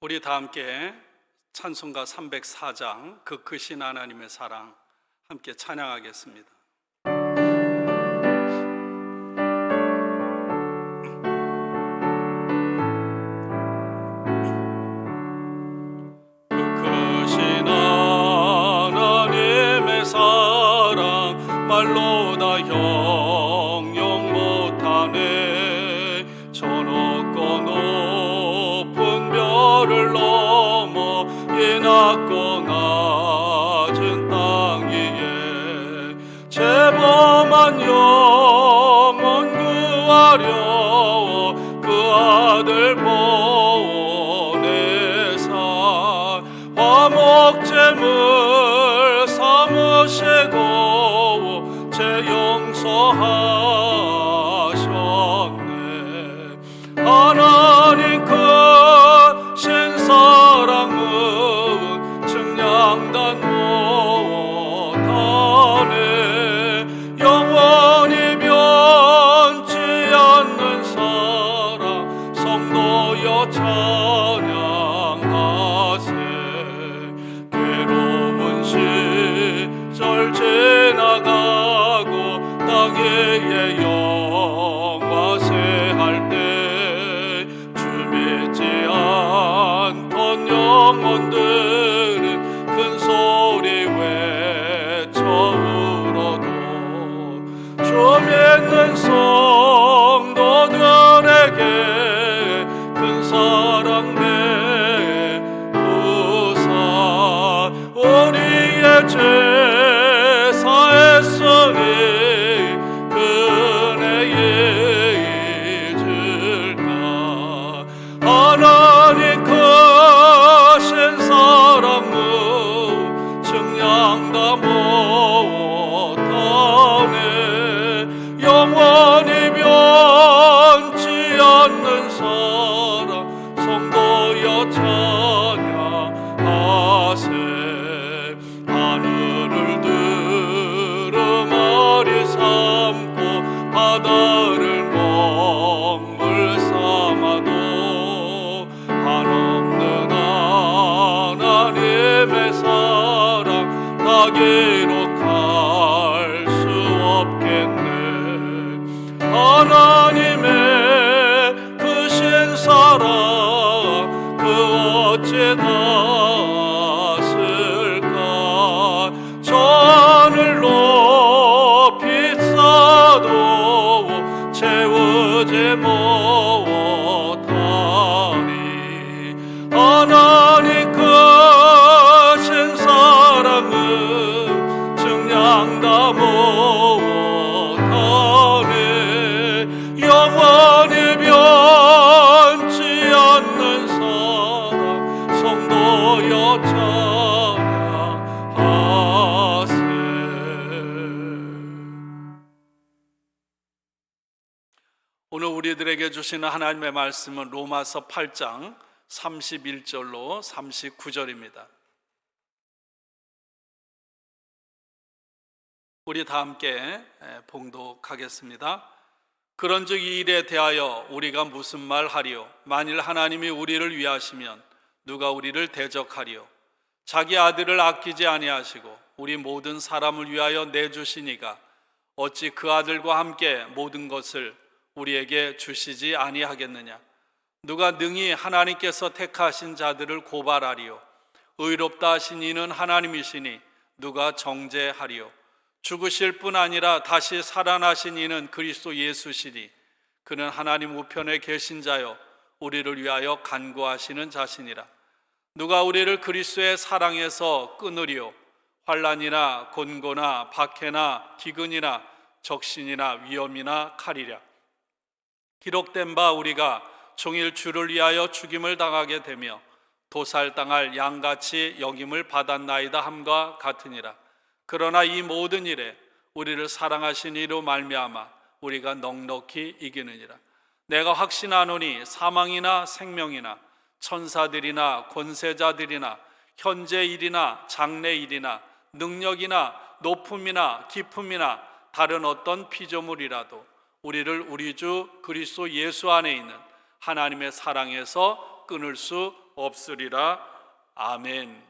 우리 다 함께 찬송가 304장 그 크신 하나님의 사랑 함께 찬양하겠습니다. 그 크신 하나님의 사랑 말로 다 형용 못하네. 저 높고 높은 별을 넘어 이 낮고 낮은 땅 위에 죄범한 영혼 구하려 그 아들 보내사 화목제물 삼으시고 죄 용서하셨네. 하나님 크신 사랑은 증량단 못하네. 영원히 변치 않는 사랑 성도여 찬양하세. 괴로운 시절 지나가고 땅 위에 영화세할 때 주 믿지 않던 영혼들은 큰 소리 외쳐 울어도 주 믿는 성도들에게 큰 사랑 베푸사 우리의 죄 사했으니 그네에 잊을까. 하나님 크신 사랑은 증량다 못하네. 영원히 변치 않는 사랑 성도여 찬양하세. 하늘을 두루마리 삼고 바다를 먹물 삼아도 한없는 하나님의 사랑 다 기록할 수 없겠네. 하나님의 크신 사랑 그 어찌 닿았을까. 저 하늘 높이 쌓아도 채우지 못하니. 하나님 크신 사랑은 증량다 못하네. 영원히 변치 않는 사랑 성도여 찬양하세. 오늘 우리들에게 주시는 하나님의 말씀은 로마서 8장 31절로 39절입니다. 우리 다 함께 봉독하겠습니다. 그런즉 이 일에 대하여 우리가 무슨 말하리요? 만일 하나님이 우리를 위하시면 누가 우리를 대적하리요? 자기 아들을 아끼지 아니하시고 우리 모든 사람을 위하여 내주시니가 어찌 그 아들과 함께 모든 것을 우리에게 주시지 아니하겠느냐? 누가 능히 하나님께서 택하신 자들을 고발하리요? 의롭다 하신 이는 하나님이시니 누가 정죄하리요? 죽으실 뿐 아니라 다시 살아나신 이는 그리스도 예수시니 그는 하나님 우편에 계신 자요 우리를 위하여 간구하시는 자시니라. 누가 우리를 그리스도의 사랑에서 끊으리요? 환난이나 곤고나 박해나 기근이나 적신이나 위험이나 칼이랴. 기록된 바 우리가 종일 주를 위하여 죽임을 당하게 되며 도살당할 양같이 여김을 받았나이다 함과 같으니라. 그러나 이 모든 일에 우리를 사랑하신 이로 말미암아 우리가 넉넉히 이기느니라. 내가 확신하노니 사망이나 생명이나 천사들이나 권세자들이나 현재 일이나 장래 일이나 능력이나 높음이나 깊음이나 다른 어떤 피조물이라도 우리를 우리 주 그리스도 예수 안에 있는 하나님의 사랑에서 끊을 수 없으리라. 아멘.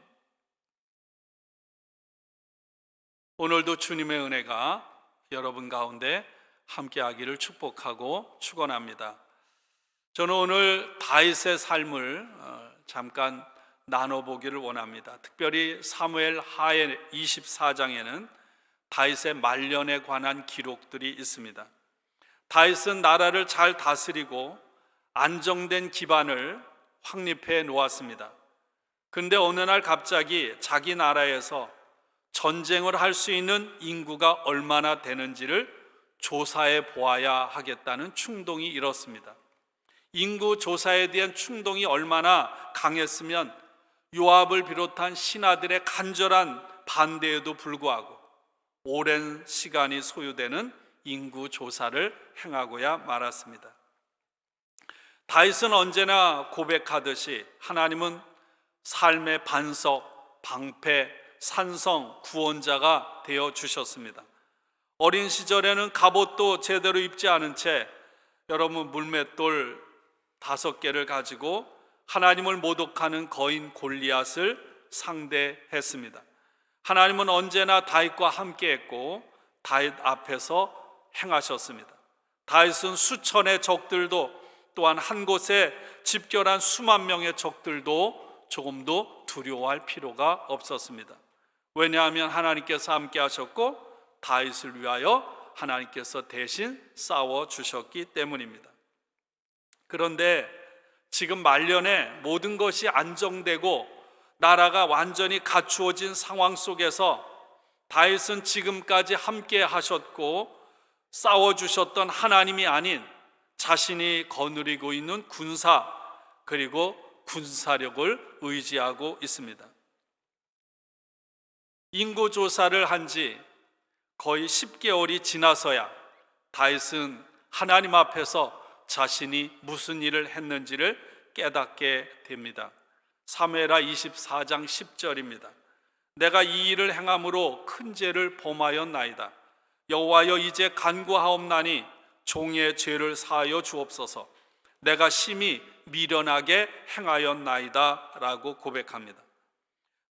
오늘도 주님의 은혜가 여러분 가운데 함께하기를 축복하고 축원합니다. 저는 오늘 다윗의 삶을 잠깐 나눠보기를 원합니다. 특별히 사무엘 하의 24장에는 다윗의 말년에 관한 기록들이 있습니다. 다윗은 나라를 잘 다스리고 안정된 기반을 확립해 놓았습니다. 그런데 어느 날 갑자기 자기 나라에서 전쟁을 할 수 있는 인구가 얼마나 되는지를 조사해 보아야 하겠다는 충동이 일었습니다. 인구 조사에 대한 충동이 얼마나 강했으면 요압을 비롯한 신하들의 간절한 반대에도 불구하고 오랜 시간이 소요되는 인구 조사를 행하고야 말았습니다. 다윗은 언제나 고백하듯이 하나님은 삶의 반석, 방패, 산성, 구원자가 되어 주셨습니다. 어린 시절에는 갑옷도 제대로 입지 않은 채 여러분 물맷돌 5개를 가지고 하나님을 모독하는 거인 골리앗을 상대했습니다. 하나님은 언제나 다윗과 함께했고 다윗 앞에서 행하셨습니다. 다윗은 수천의 적들도 또한 한 곳에 집결한 수만 명의 적들도 조금도 두려워할 필요가 없었습니다. 왜냐하면 하나님께서 함께 하셨고 다윗을 위하여 하나님께서 대신 싸워 주셨기 때문입니다. 그런데 지금 말년에 모든 것이 안정되고 나라가 완전히 갖추어진 상황 속에서 다윗은 지금까지 함께 하셨고 싸워주셨던 하나님이 아닌 자신이 거느리고 있는 군사 그리고 군사력을 의지하고 있습니다. 인구조사를 한 지 거의 10개월이 지나서야 다윗은 하나님 앞에서 자신이 무슨 일을 했는지를 깨닫게 됩니다. 사무엘하 24장 10절입니다. 내가 이 일을 행함으로 큰 죄를 범하였나이다. 여호와여 이제 간구하옵나니 종의 죄를 사하여 주옵소서. 내가 심히 미련하게 행하였나이다 라고 고백합니다.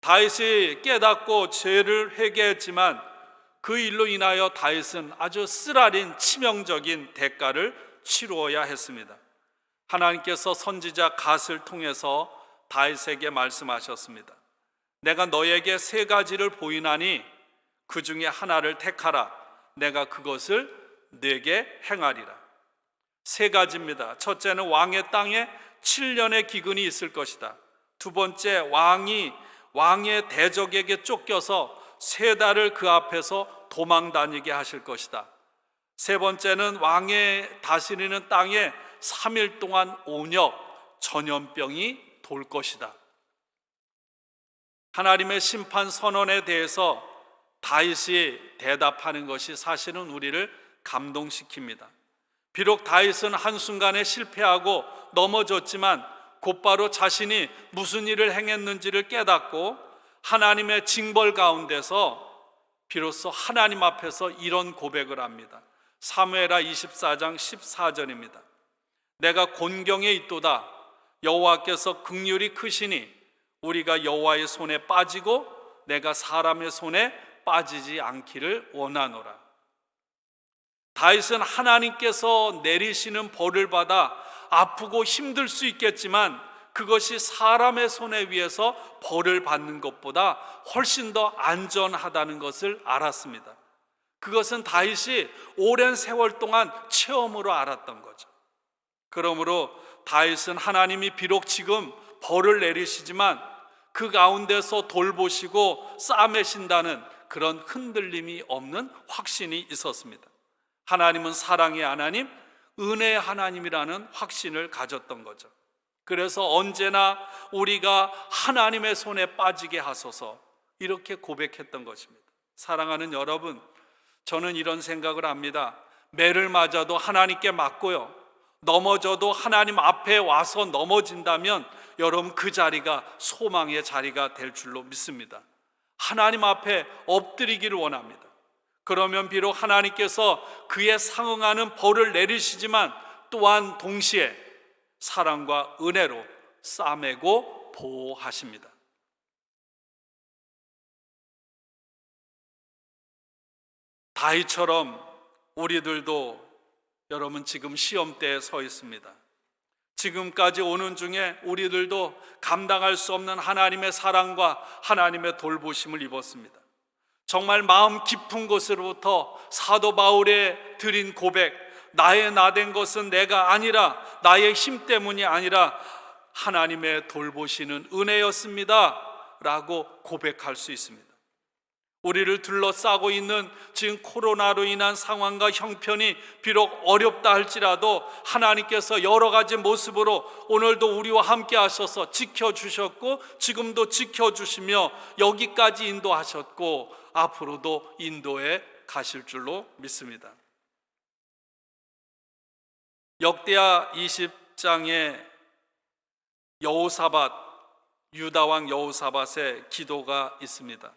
다윗이 깨닫고 죄를 회개했지만 그 일로 인하여 다윗은 아주 쓰라린 치명적인 대가를 치루어야 했습니다. 하나님께서 선지자 갓을 통해서 다윗에게 말씀하셨습니다. 내가 너에게 3가지를 보이나니 그 중에 하나를 택하라. 내가 그것을 네게 행하리라. 3가지입니다. 첫째는 왕의 땅에 7년의 기근이 있을 것이다. 두 번째, 왕의 대적에게 쫓겨서 3달을 그 앞에서 도망 다니게 하실 것이다. 세 번째는 왕의 다스리는 땅에 3일 동안 온역, 전염병이 돌 것이다. 하나님의 심판 선언에 대해서 다윗이 대답하는 것이 사실은 우리를 감동시킵니다. 비록 다윗은 한순간에 실패하고 넘어졌지만 곧바로 자신이 무슨 일을 행했는지를 깨닫고 하나님의 징벌 가운데서 비로소 하나님 앞에서 이런 고백을 합니다. 사무엘하 24장 14절입니다. 내가 곤경에 있도다. 여호와께서 긍휼이 크시니 우리가 여호와의 손에 빠지고 내가 사람의 손에 빠지지 않기를 원하노라. 다윗은 하나님께서 내리시는 벌을 받아 아프고 힘들 수 있겠지만 그것이 사람의 손에 의해서 벌을 받는 것보다 훨씬 더 안전하다는 것을 알았습니다. 그것은 다윗이 오랜 세월 동안 체험으로 알았던 거죠. 그러므로 다윗은 하나님이 비록 지금 벌을 내리시지만 그 가운데서 돌보시고 싸매신다는 그런 흔들림이 없는 확신이 있었습니다. 하나님은 사랑의 하나님, 은혜의 하나님이라는 확신을 가졌던 거죠. 그래서 언제나 우리가 하나님의 손에 빠지게 하소서 이렇게 고백했던 것입니다. 사랑하는 여러분, 저는 이런 생각을 합니다. 매를 맞아도 하나님께 맞고요, 넘어져도 하나님 앞에 와서 넘어진다면 여러분 그 자리가 소망의 자리가 될 줄로 믿습니다. 하나님 앞에 엎드리기를 원합니다. 그러면 비록 하나님께서 그에 상응하는 벌을 내리시지만 또한 동시에 사랑과 은혜로 싸매고 보호하십니다. 다윗처럼 우리들도 여러분 지금 시험대에 서 있습니다. 지금까지 오는 중에 우리들도 감당할 수 없는 하나님의 사랑과 하나님의 돌보심을 입었습니다. 정말 마음 깊은 곳으로부터 사도 바울의 드린 고백, 나의 나된 것은 내가 아니라 나의 힘 때문이 아니라 하나님의 돌보시는 은혜였습니다 라고 고백할 수 있습니다. 우리를 둘러싸고 있는 지금 코로나로 인한 상황과 형편이 비록 어렵다 할지라도 하나님께서 여러 가지 모습으로 오늘도 우리와 함께 하셔서 지켜주셨고 지금도 지켜주시며 여기까지 인도하셨고 앞으로도 인도해 가실 줄로 믿습니다. 역대하 20장에 여호사밧, 유다왕 여호사밧의 기도가 있습니다.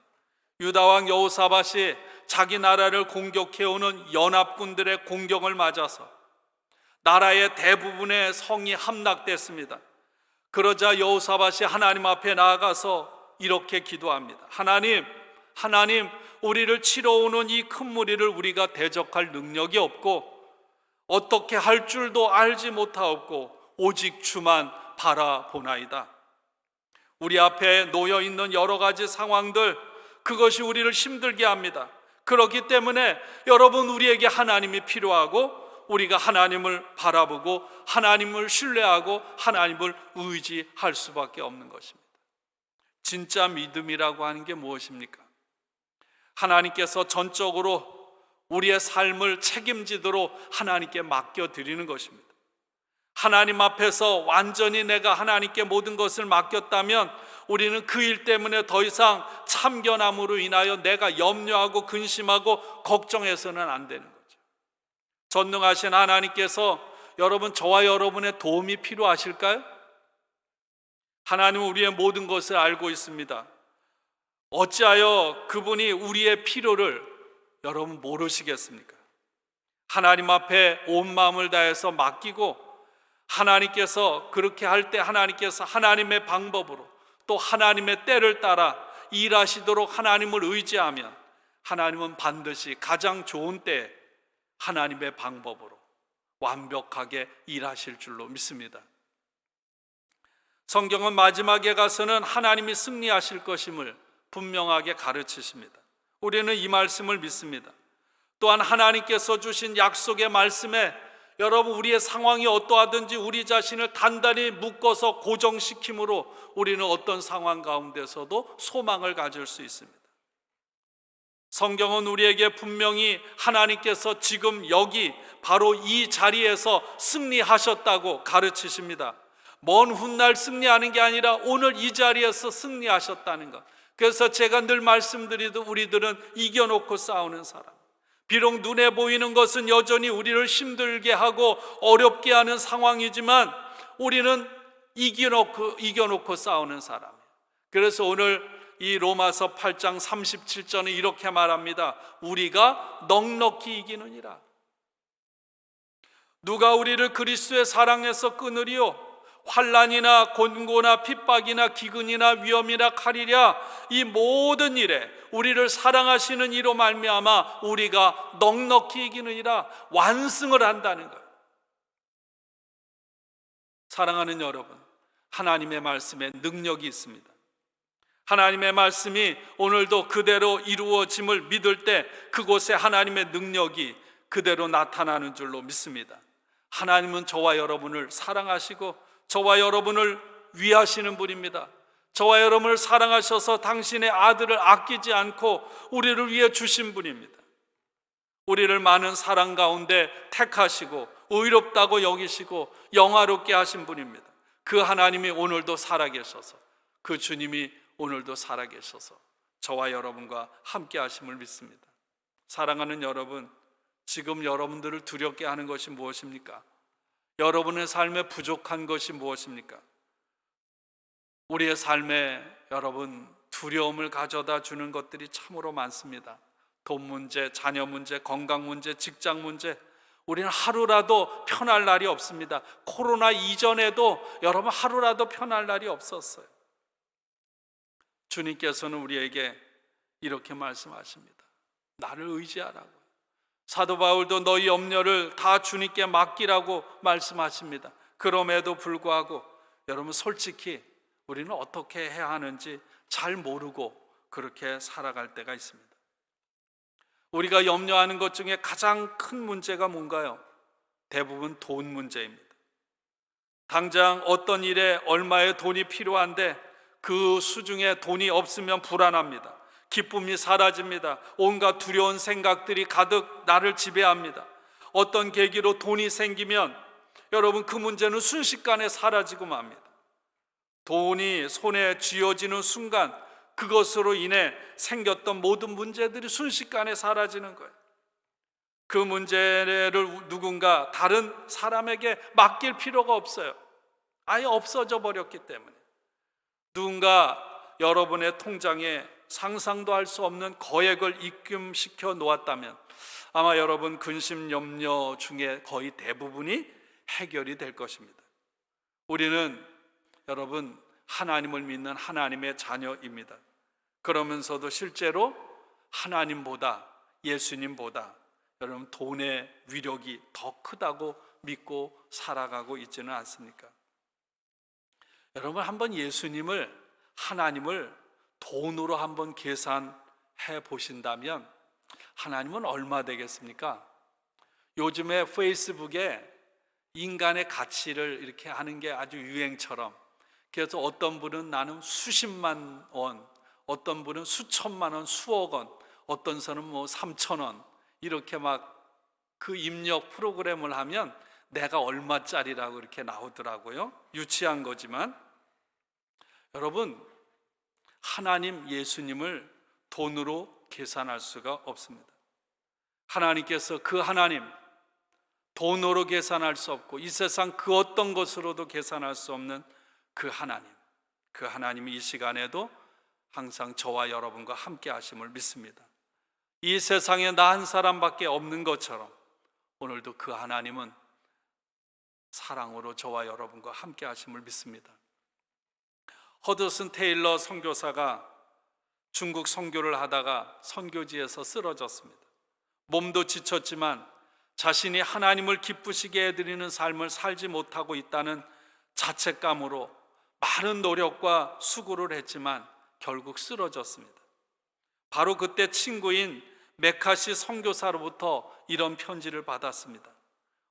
유다왕 여호사밧이 자기 나라를 공격해오는 연합군들의 공격을 맞아서 나라의 대부분의 성이 함락됐습니다. 그러자 여호사밧이 하나님 앞에 나아가서 이렇게 기도합니다. 하나님, 우리를 치러 오는 이 큰 무리를 우리가 대적할 능력이 없고 어떻게 할 줄도 알지 못하옵고 오직 주만 바라보나이다. 우리 앞에 놓여 있는 여러 가지 상황들, 그것이 우리를 힘들게 합니다. 그렇기 때문에 여러분, 우리에게 하나님이 필요하고 우리가 하나님을 바라보고 하나님을 신뢰하고 하나님을 의지할 수밖에 없는 것입니다. 진짜 믿음이라고 하는 게 무엇입니까? 하나님께서 전적으로 우리의 삶을 책임지도록 하나님께 맡겨드리는 것입니다. 하나님 앞에서 완전히 내가 하나님께 모든 것을 맡겼다면 우리는 그 일 때문에 더 이상 참견함으로 인하여 내가 염려하고 근심하고 걱정해서는 안 되는 거죠. 전능하신 하나님께서 여러분, 저와 여러분의 도움이 필요하실까요? 하나님은 우리의 모든 것을 알고 있습니다. 어찌하여 그분이 우리의 필요를 여러분 모르시겠습니까? 하나님 앞에 온 마음을 다해서 맡기고 하나님께서 그렇게 할 때 하나님께서 하나님의 방법으로 또 하나님의 때를 따라 일하시도록 하나님을 의지하면 하나님은 반드시 가장 좋은 때에 하나님의 방법으로 완벽하게 일하실 줄로 믿습니다. 성경은 마지막에 가서는 하나님이 승리하실 것임을 분명하게 가르치십니다. 우리는 이 말씀을 믿습니다. 또한 하나님께서 주신 약속의 말씀에 여러분, 우리의 상황이 어떠하든지 우리 자신을 단단히 묶어서 고정시킴으로 우리는 어떤 상황 가운데서도 소망을 가질 수 있습니다. 성경은 우리에게 분명히 하나님께서 지금 여기 바로 이 자리에서 승리하셨다고 가르치십니다. 먼 훗날 승리하는 게 아니라 오늘 이 자리에서 승리하셨다는 것. 그래서 제가 늘 말씀드리듯 우리들은 이겨놓고 싸우는 사람, 비록 눈에 보이는 것은 여전히 우리를 힘들게 하고 어렵게 하는 상황이지만 우리는 이겨놓고 싸우는 사람이에요. 그래서 오늘 이 로마서 8장 37절은 이렇게 말합니다. 우리가 넉넉히 이기느니라. 누가 우리를 그리스도의 사랑에서 끊으리요? 환난이나 곤고나 핍박이나 기근이나 위험이나 칼이랴. 이 모든 일에 우리를 사랑하시는 이로 말미암아 우리가 넉넉히 이기느니라. 완승을 한다는 거예요. 사랑하는 여러분, 하나님의 말씀에 능력이 있습니다. 하나님의 말씀이 오늘도 그대로 이루어짐을 믿을 때 그곳에 하나님의 능력이 그대로 나타나는 줄로 믿습니다. 하나님은 저와 여러분을 사랑하시고 저와 여러분을 위하시는 분입니다. 저와 여러분을 사랑하셔서 당신의 아들을 아끼지 않고 우리를 위해 주신 분입니다. 우리를 많은 사랑 가운데 택하시고 의롭다고 여기시고 영화롭게 하신 분입니다. 그 하나님이 오늘도 살아계셔서, 그 주님이 오늘도 살아계셔서 저와 여러분과 함께 하심을 믿습니다. 사랑하는 여러분, 지금 여러분들을 두렵게 하는 것이 무엇입니까? 여러분의 삶에 부족한 것이 무엇입니까? 우리의 삶에 여러분 두려움을 가져다 주는 것들이 참으로 많습니다. 돈 문제, 자녀 문제, 건강 문제, 직장 문제. 우리는 하루라도 편할 날이 없습니다. 코로나 이전에도 여러분 하루라도 편할 날이 없었어요. 주님께서는 우리에게 이렇게 말씀하십니다. 나를 의지하라고. 사도 바울도 너희 염려를 다 주님께 맡기라고 말씀하십니다. 그럼에도 불구하고 여러분, 솔직히 우리는 어떻게 해야 하는지 잘 모르고 그렇게 살아갈 때가 있습니다. 우리가 염려하는 것 중에 가장 큰 문제가 뭔가요? 대부분 돈 문제입니다. 당장 어떤 일에 얼마의 돈이 필요한데 그 수중에 돈이 없으면 불안합니다. 기쁨이 사라집니다. 온갖 두려운 생각들이 가득 나를 지배합니다. 어떤 계기로 돈이 생기면 여러분, 그 문제는 순식간에 사라지고 맙니다. 돈이 손에 쥐어지는 순간 그것으로 인해 생겼던 모든 문제들이 순식간에 사라지는 거예요. 그 문제를 누군가 다른 사람에게 맡길 필요가 없어요. 아예 없어져 버렸기 때문에. 누군가 여러분의 통장에 상상도 할 수 없는 거액을 입금시켜 놓았다면 아마 여러분 근심 염려 중에 거의 대부분이 해결이 될 것입니다. 우리는 여러분 하나님을 믿는 하나님의 자녀입니다. 그러면서도 실제로 하나님보다, 예수님보다 여러분 돈의 위력이 더 크다고 믿고 살아가고 있지는 않습니까? 여러분, 한번 예수님을, 하나님을 돈으로 한번 계산해 보신다면 하나님은 얼마 되겠습니까? 요즘에 페이스북에 인간의 가치를 이렇게 하는 게 아주 유행처럼, 그래서 어떤 분은 나는 수십만 원, 어떤 분은 수천만 원, 수억 원, 어떤 사람은 뭐 3천 원, 이렇게 막 그 입력 프로그램을 하면 내가 얼마짜리라고 이렇게 나오더라고요. 유치한 거지만 여러분, 하나님, 예수님을 돈으로 계산할 수가 없습니다. 하나님께서, 그 하나님, 돈으로 계산할 수 없고 이 세상 그 어떤 것으로도 계산할 수 없는 그 하나님, 그 하나님이 이 시간에도 항상 저와 여러분과 함께 하심을 믿습니다. 이 세상에 나 한 사람밖에 없는 것처럼 오늘도 그 하나님은 사랑으로 저와 여러분과 함께 하심을 믿습니다. 허드슨 테일러 선교사가 중국 선교를 하다가 선교지에서 쓰러졌습니다. 몸도 지쳤지만 자신이 하나님을 기쁘시게 해드리는 삶을 살지 못하고 있다는 자책감으로 많은 노력과 수고를 했지만 결국 쓰러졌습니다. 바로 그때 친구인 메카시 선교사로부터 이런 편지를 받았습니다.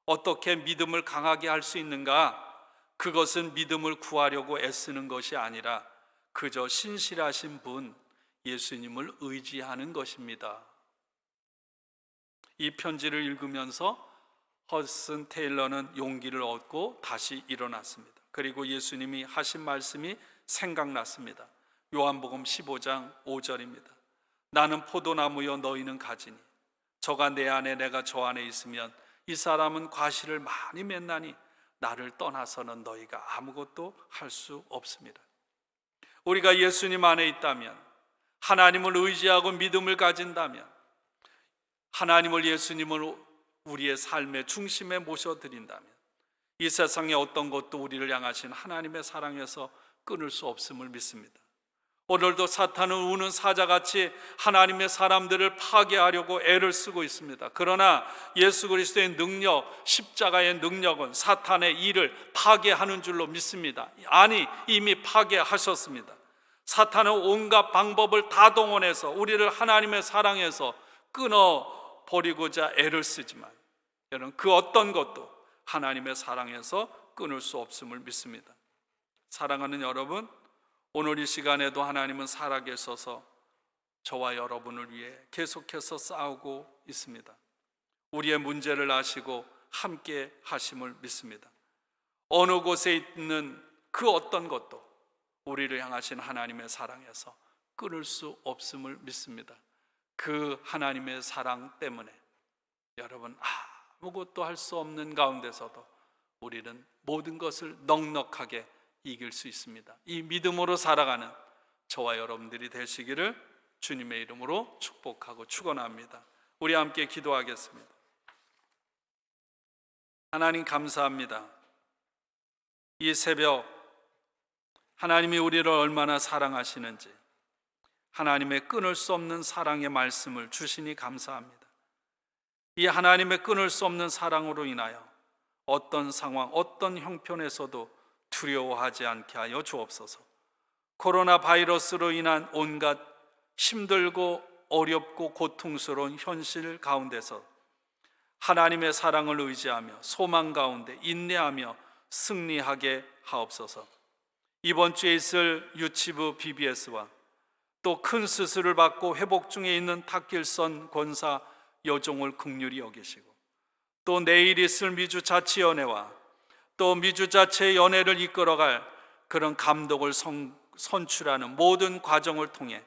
어떻게 믿음을 강하게 할 수 있는가? 그것은 믿음을 구하려고 애쓰는 것이 아니라 그저 신실하신 분 예수님을 의지하는 것입니다. 이 편지를 읽으면서 허드슨 테일러는 용기를 얻고 다시 일어났습니다. 그리고 예수님이 하신 말씀이 생각났습니다. 요한복음 15장 5절입니다. 나는 포도나무여 너희는 가지니 저가 내 안에 내가 저 안에 있으면 이 사람은 과실을 많이 맺나니 나를 떠나서는 너희가 아무것도 할 수 없습니다. 우리가 예수님 안에 있다면, 하나님을 의지하고 믿음을 가진다면, 하나님을, 예수님을 우리의 삶의 중심에 모셔드린다면 이 세상의 어떤 것도 우리를 향하신 하나님의 사랑에서 끊을 수 없음을 믿습니다. 오늘도 사탄은 우는 사자같이 하나님의 사람들을 파괴하려고 애를 쓰고 있습니다. 그러나 예수 그리스도의 능력, 십자가의 능력은 사탄의 일을 파괴하는 줄로 믿습니다. 아니, 이미 파괴하셨습니다. 사탄은 온갖 방법을 다 동원해서 우리를 하나님의 사랑에서 끊어버리고자 애를 쓰지만 여러분, 그 어떤 것도 하나님의 사랑에서 끊을 수 없음을 믿습니다. 사랑하는 여러분, 오늘 이 시간에도 하나님은 살아계셔서 저와 여러분을 위해 계속해서 싸우고 있습니다. 우리의 문제를 아시고 함께 하심을 믿습니다. 어느 곳에 있는 그 어떤 것도 우리를 향하신 하나님의 사랑에서 끊을 수 없음을 믿습니다. 그 하나님의 사랑 때문에 여러분, 아무것도 할 수 없는 가운데서도 우리는 모든 것을 넉넉하게 이길 수 있습니다. 이 믿음으로 살아가는 저와 여러분들이 되시기를 주님의 이름으로 축복하고 축원합니다. 우리 함께 기도하겠습니다. 하나님, 감사합니다. 이 새벽 하나님이 우리를 얼마나 사랑하시는지, 하나님의 끊을 수 없는 사랑의 말씀을 주시니 감사합니다. 이 하나님의 끊을 수 없는 사랑으로 인하여 어떤 상황, 어떤 형편에서도 두려워하지 않게 하여 주옵소서. 코로나 바이러스로 인한 온갖 힘들고 어렵고 고통스러운 현실 가운데서 하나님의 사랑을 의지하며 소망 가운데 인내하며 승리하게 하옵소서. 이번 주에 있을 유치부 BBS와 또 큰 수술을 받고 회복 중에 있는 탁길선 권사 여종을 긍휼히 여기시고, 또 내일 있을 미주자치연회와 또 미주자치연회를 이끌어갈 그런 감독을 선출하는 모든 과정을 통해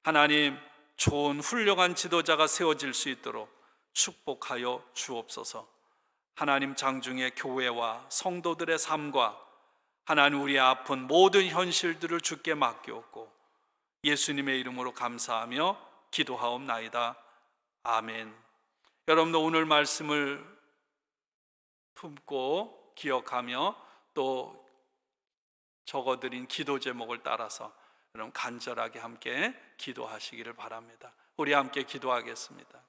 하나님 좋은 훌륭한 지도자가 세워질 수 있도록 축복하여 주옵소서. 하나님 장중의 교회와 성도들의 삶과 하나님 우리의 아픈 모든 현실들을 주께 맡기옵고 예수님의 이름으로 감사하며 기도하옵나이다. 아멘. 여러분도 오늘 말씀을 품고 기억하며 또 적어드린 기도 제목을 따라서 여러분 간절하게 함께 기도하시기를 바랍니다. 우리 함께 기도하겠습니다.